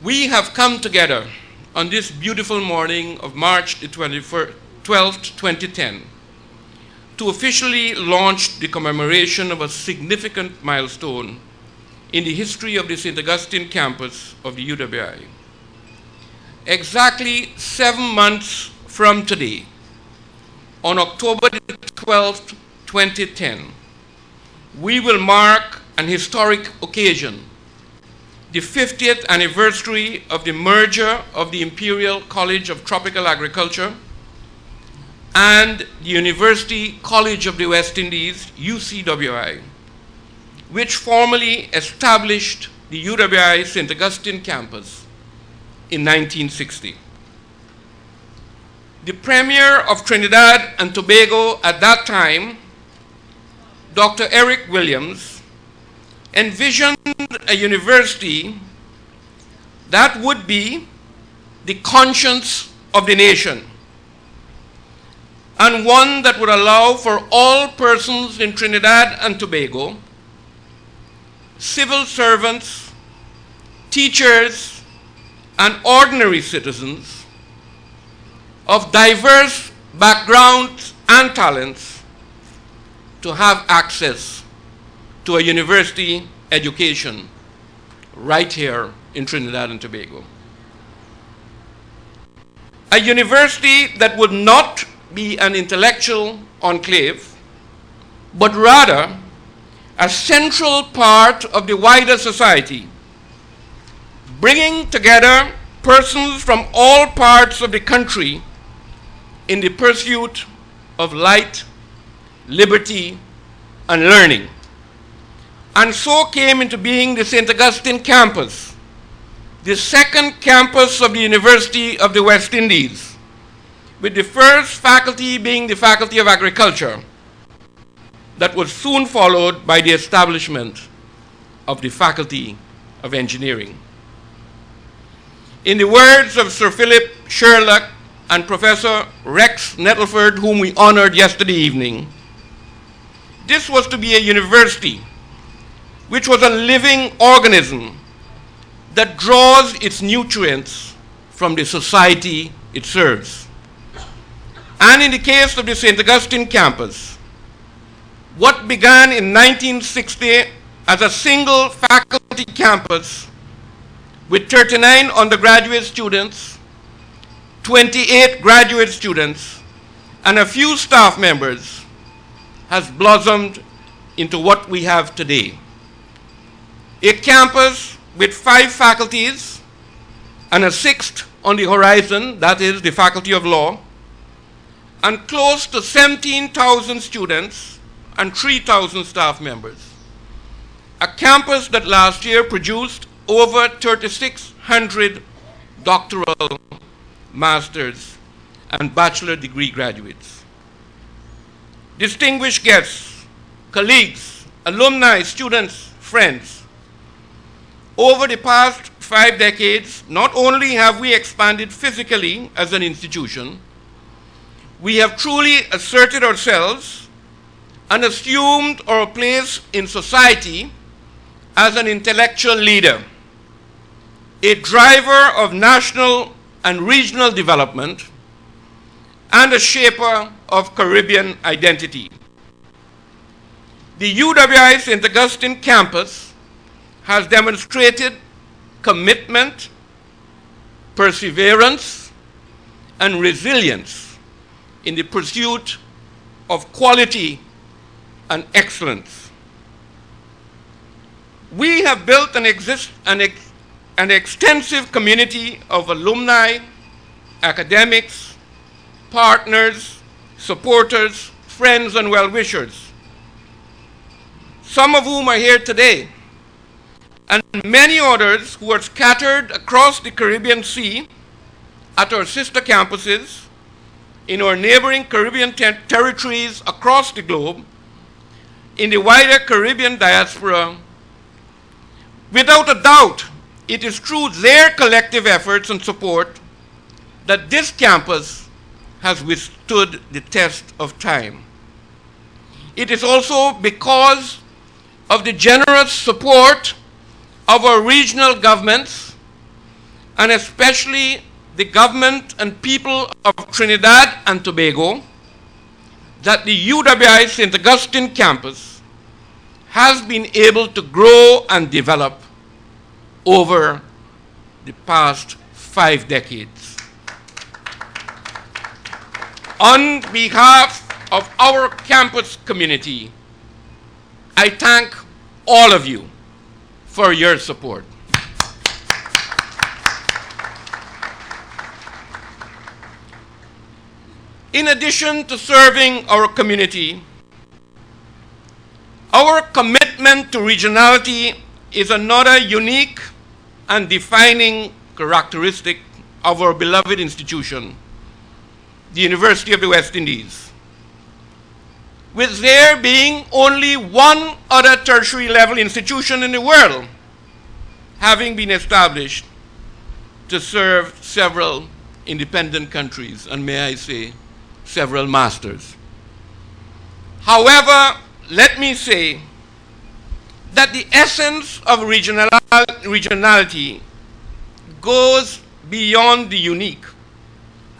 We have come together on this beautiful morning of March the 12th, 2010, to officially launch the commemoration of a significant milestone in the history of the St. Augustine campus of the UWI. Exactly 7 months from today, on October the 12th, 2010, we will mark an historic occasion, the 50th anniversary of the merger of the Imperial College of Tropical Agriculture and the University College of the West Indies, UCWI, which formally established the UWI St. Augustine campus in 1960. The Premier of Trinidad and Tobago at that time, Dr. Eric Williams, envisioned a university that would be the conscience of the nation, and one that would allow for all persons in Trinidad and Tobago, civil servants, teachers, and ordinary citizens of diverse backgrounds and talents to have access to a university education right here in Trinidad and Tobago. A university that would not be an intellectual enclave, but rather a central part of the wider society, bringing together persons from all parts of the country in the pursuit of light, liberty, and learning. And so came into being the St. Augustine campus, the second campus of the University of the West Indies, with the first faculty being the Faculty of Agriculture, that was soon followed by the establishment of the Faculty of Engineering. In the words of Sir Philip Sherlock and Professor Rex Nettleford, whom we honored yesterday evening, this was to be a university which was a living organism that draws its nutrients from the society it serves. And in the case of the St. Augustine campus, what began in 1960 as a single faculty campus with 39 undergraduate students, 28 graduate students, and a few staff members has blossomed into what we have today. A campus with 5 faculties and a 6th on the horizon, that is the Faculty of Law, and close to 17,000 students and 3,000 staff members. A campus that last year produced over 3,600 doctoral, master's, and bachelor degree graduates. Distinguished guests, colleagues, alumni, students, friends, over the past 5 decades, not only have we expanded physically as an institution, we have truly asserted ourselves and assumed our place in society as an intellectual leader, a driver of national and regional development, and a shaper of Caribbean identity. The UWI St. Augustine campus has demonstrated commitment, perseverance, and resilience in the pursuit of quality and excellence. We have built an extensive community of alumni, academics, partners, supporters, friends, and well-wishers, some of whom are here today, and many others who are scattered across the Caribbean Sea at our sister campuses, in our neighboring Caribbean territories across the globe, in the wider Caribbean diaspora. Without a doubt, it is through their collective efforts and support that this campus has withstood the test of time. It is also because of the generous support of our regional governments and especially the government and people of Trinidad and Tobago, that the UWI St. Augustine campus has been able to grow and develop over the past 5 decades. On behalf of our campus community, I thank all of you for your support. In addition to serving our community, our commitment to regionality is another unique and defining characteristic of our beloved institution, the University of the West Indies. With there being only one other tertiary level institution in the world having been established to serve several independent countries, and may I say, several masters. However, let me say that the essence of regionality goes beyond the unique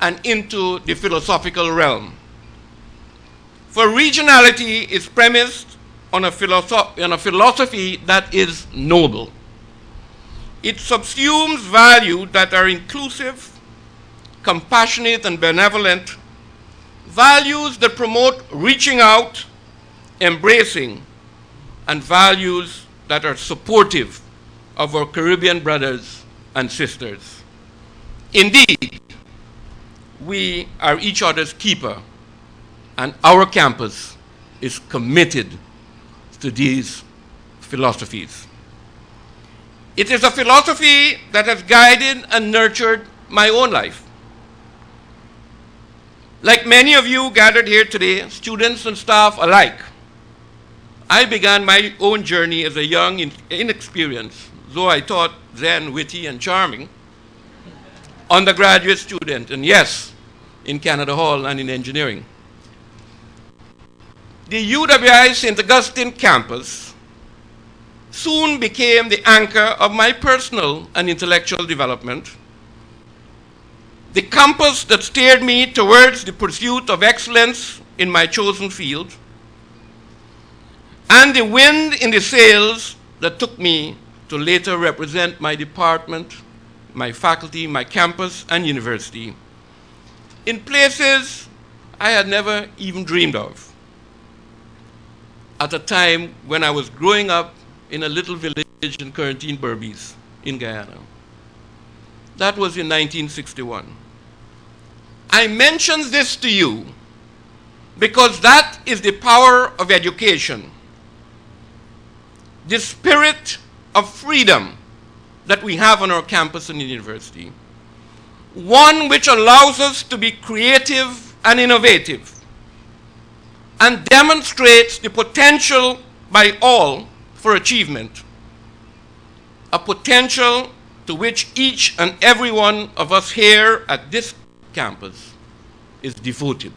and into the philosophical realm. For regionality is premised on a philosophy that is noble. It subsumes values that are inclusive, compassionate, and benevolent, values that promote reaching out, embracing, and values that are supportive of our Caribbean brothers and sisters. Indeed, we are each other's keeper, and our campus is committed to these philosophies. It is a philosophy that has guided and nurtured my own life. Like many of you gathered here today, students and staff alike, I began my own journey as a young, inexperienced, though I thought then witty and charming, undergraduate student, and yes, in Canada Hall and in engineering. The UWI St. Augustine campus soon became the anchor of my personal and intellectual development, the compass that steered me towards the pursuit of excellence in my chosen field, and the wind in the sails that took me to later represent my department, my faculty, my campus, and university in places I had never even dreamed of, at a time when I was growing up in a little village in Quarantine Berbice in Guyana. That was in 1961. I mention this to you because that is the power of education, the spirit of freedom that we have on our campus and university, one which allows us to be creative and innovative and demonstrates the potential by all for achievement, a potential to which each and every one of us here at this campus is devoted.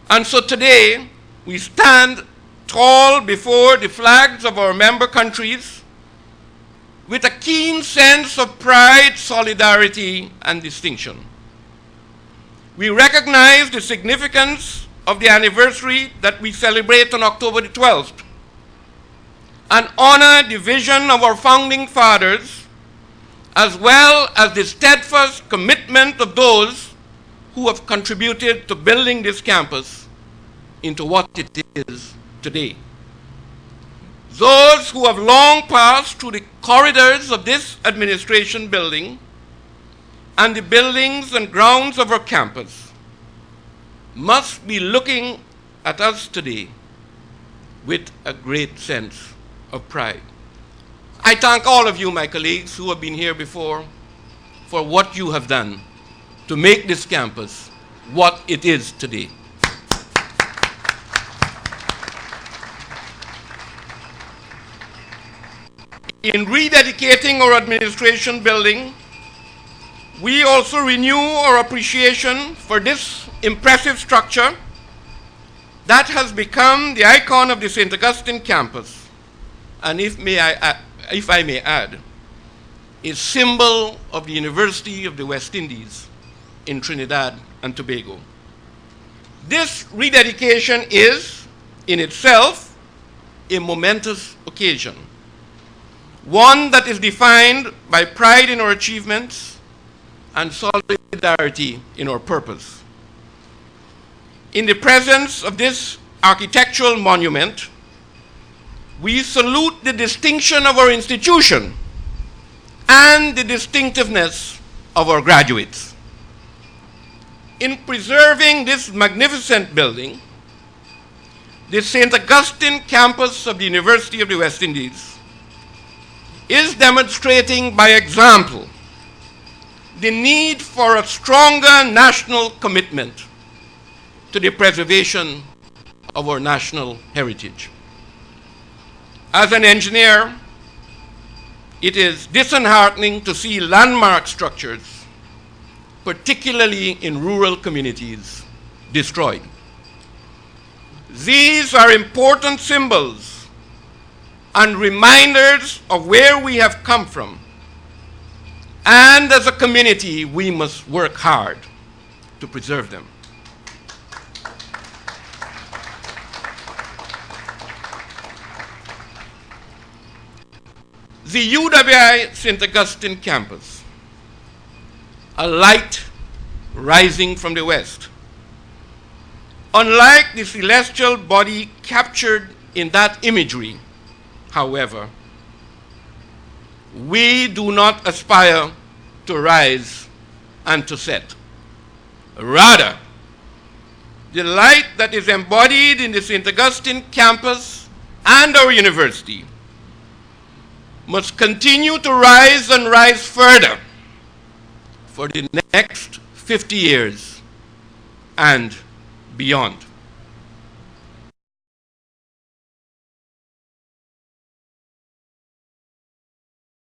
And so today, we stand tall before the flags of our member countries with a keen sense of pride, solidarity, and distinction. We recognize the significance of the anniversary that we celebrate on October the 12th and honor the vision of our founding fathers, as well as the steadfast commitment of those who have contributed to building this campus into what it is today. Those who have long passed through the corridors of this administration building and the buildings and grounds of our campus must be looking at us today with a great sense of pride. I thank all of you, my colleagues, who have been here before, for what you have done to make this campus what it is today. In rededicating our administration building, we also renew our appreciation for this impressive structure that has become the icon of the St. Augustine campus. And if I may add, a symbol of the University of the West Indies in Trinidad and Tobago. This rededication is, in itself, a momentous occasion, one that is defined by pride in our achievements and solidarity in our purpose. In the presence of this architectural monument, we salute the distinction of our institution and the distinctiveness of our graduates. In preserving this magnificent building, the St. Augustine campus of the University of the West Indies is demonstrating by example the need for a stronger national commitment to the preservation of our national heritage. As an engineer, it is disheartening to see landmark structures, particularly in rural communities, destroyed. These are important symbols and reminders of where we have come from. And as a community, we must work hard to preserve them. The UWI St. Augustine campus, a light rising from the west. Unlike the celestial body captured in that imagery, however, we do not aspire to rise and to set. Rather, the light that is embodied in the St. Augustine campus and our university must continue to rise and rise further for the next 50 years and beyond.